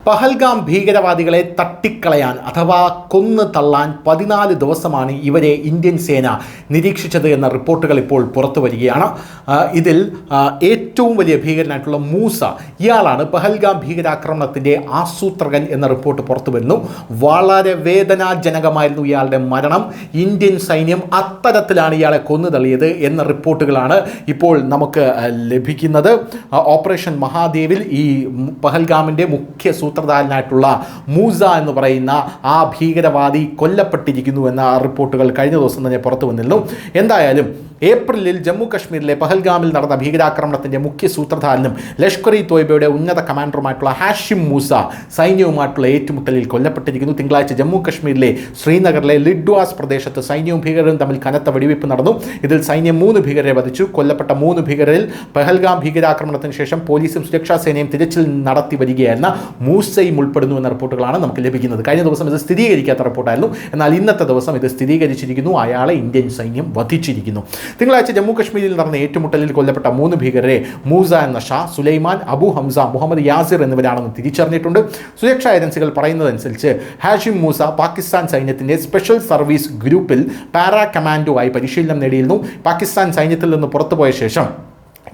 പഹൽഗാം ഭീകരവാദികളെ തട്ടിക്കളയാൻ അഥവാ കൊന്നു തള്ളാൻ 14 ദിവസമാണ് ഇവരെ ഇന്ത്യൻ സേന നിരീക്ഷിച്ചത് എന്ന റിപ്പോർട്ടുകൾ ഇപ്പോൾ പുറത്തു വരികയാണ്. ഇതിൽ ഏറ്റവും വലിയ ഭീകരനായിട്ടുള്ള മൂസ, ഇയാളാണ് പഹൽഗാം ഭീകരാക്രമണത്തിൻ്റെ ആസൂത്രകൻ എന്ന റിപ്പോർട്ട് പുറത്തു വരുന്നു. വളരെ വേദനാജനകമായിരുന്നു ഇയാളുടെ മരണം. ഇന്ത്യൻ സൈന്യം അത്തരത്തിലാണ് ഇയാളെ കൊന്നു തള്ളിയത് എന്ന റിപ്പോർട്ടുകളാണ് ഇപ്പോൾ നമുക്ക് ലഭിക്കുന്നത്. ഓപ്പറേഷൻ മഹാദേവിൽ ഈ പഹൽഗാമിൻ്റെ മുഖ്യ സൂത്രധാരനായിട്ടുള്ള മൂസ എന്ന് പറയുന്ന ആ ഭീകരവാദി കൊല്ലപ്പെട്ടിരിക്കുന്നു എന്ന റിപ്പോർട്ടുകൾ കഴിഞ്ഞ ദിവസം തന്നെ പുറത്തു വന്നിരുന്നു. എന്തായാലും ഏപ്രിലിൽ ജമ്മു കശ്മീരിലെ പഹൽഗാമിൽ നടന്ന ഭീകരാക്രമണത്തിൻ്റെ മുഖ്യ സൂത്രധാരനും ലഷ്കർ ഇ തോയ്ബയുടെ ഉന്നത കമാൻഡറുമായിട്ടുള്ള ഹാഷിം മൂസ സൈന്യവുമായിട്ടുള്ള ഏറ്റുമുട്ടലിൽ കൊല്ലപ്പെട്ടിരിക്കുന്നു. തിങ്കളാഴ്ച ജമ്മു കശ്മീരിലെ ശ്രീനഗറിലെ ലിഡ്വാസ് പ്രദേശത്ത് സൈന്യവും ഭീകരരും തമ്മിൽ കനത്ത വെടിവയ്പ് നടന്നു. ഇതിൽ സൈന്യം 3 ഭീകരരെ വധിച്ചു. കൊല്ലപ്പെട്ട 3 ഭീകരരിൽ പഹൽഗാം ഭീകരാക്രമണത്തിന് ശേഷം പോലീസും സുരക്ഷാ സേനയും തിരച്ചിൽ നടത്തി വരികയായിരുന്ന മൂസയും ഉൾപ്പെടുന്നു എന്ന റിപ്പോർട്ടുകളാണ് നമുക്ക് ലഭിക്കുന്നത്. കഴിഞ്ഞ ദിവസം ഇത് സ്ഥിരീകരിക്കാത്ത റിപ്പോർട്ടായിരുന്നു. എന്നാൽ ഇന്നത്തെ ദിവസം ഇത് സ്ഥിരീകരിച്ചിരിക്കുന്നു. അയാളെ ഇന്ത്യൻ സൈന്യം വധിച്ചിരിക്കുന്നു. തിങ്കളാഴ്ച ജമ്മു കശ്മീരിൽ നടന്ന ഏറ്റുമുട്ടലിൽ കൊല്ലപ്പെട്ട 3 ഭീകരരെ മൂസ എന്ന ഷാ, സുലൈമാൻ, അബു ഹംസ, മുഹമ്മദ് യാസിർ എന്നിവരാണെന്ന് തിരിച്ചറിഞ്ഞിട്ടുണ്ട്. സുരക്ഷാ ഏജൻസികൾ പറയുന്നതനുസരിച്ച് ഹാഷിം മൂസ പാകിസ്ഥാൻ സൈന്യത്തിൻ്റെ സ്പെഷ്യൽ സർവീസ് ഗ്രൂപ്പിൽ പാരാ കമാൻഡോ ആയി പരിശീലനം നേടിയിരുന്നു. പാകിസ്ഥാൻ സൈന്യത്തിൽ നിന്ന് പുറത്തുപോയ ശേഷം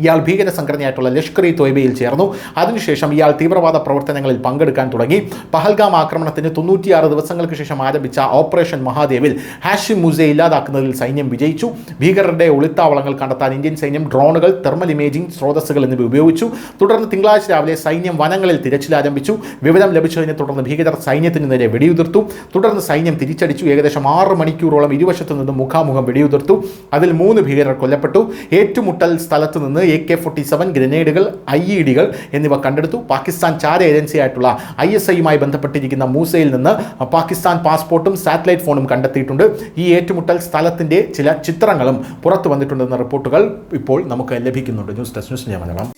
ഇയാൾ ഭീകര സംഘടനയായിട്ടുള്ള ലഷ്കർ ഇ തോയ്ബയിൽ ചേർന്നു. അതിനുശേഷം ഇയാൾ തീവ്രവാദ പ്രവർത്തനങ്ങളിൽ പങ്കെടുക്കാൻ തുടങ്ങി. പഹൽഗാം ആക്രമണത്തിന് 96 ദിവസങ്ങൾക്ക് ശേഷം ആരംഭിച്ച ഓപ്പറേഷൻ മഹാദേവിൽ ഹാഷിം മൂസയെ ഇല്ലാതാക്കുന്നതിൽ സൈന്യം വിജയിച്ചു. ഭീകരരുടെ ഒളിത്താവളങ്ങൾ കണ്ടെത്താൻ ഇന്ത്യൻ സൈന്യം ഡ്രോണുകൾ, തെർമൽ ഇമേജിംഗ് സ്രോതസ്സുകൾ എന്നിവ ഉപയോഗിച്ചു. തുടർന്ന് തിങ്കളാഴ്ച രാവിലെ സൈന്യം വനങ്ങളിൽ തിരച്ചിൽ ആരംഭിച്ചു. വിവരം ലഭിച്ചതിനെ തുടർന്ന് ഭീകരർ സൈന്യത്തിന് നേരെ വെടിയുതിർത്തു. തുടർന്ന് സൈന്യം തിരിച്ചടിച്ചു. ഏകദേശം 6 മണിക്കൂറോളം ഇരുവശത്തു നിന്നും മുഖാമുഖം വെടിയുതിർത്തു. അതിൽ 3 ഭീകരർ കൊല്ലപ്പെട്ടു. ഏറ്റുമുട്ടൽ സ്ഥലത്ത് നിന്ന് AK-47 ഗ്രനേഡുകൾ, IED-കൾ എന്നിവ കണ്ടെടുത്തു. പാകിസ്ഥാൻ ചാര ഏജൻസിയായിട്ടുള്ള ISIയുമായി ബന്ധപ്പെട്ടിരിക്കുന്ന മൂസയിൽ നിന്ന് പാകിസ്ഥാൻ പാസ്പോർട്ടും സാറ്റലൈറ്റ് ഫോണും കണ്ടെത്തിയിട്ടുണ്ട്. ഈ ഏറ്റുമുട്ടൽ സ്ഥലത്തിൻ്റെ ചില ചിത്രങ്ങളും പുറത്തു വന്നിട്ടുണ്ടെന്ന റിപ്പോർട്ടുകൾ ഇപ്പോൾ നമുക്ക് ലഭിക്കുന്നുണ്ട്. News desk, news Malayalam.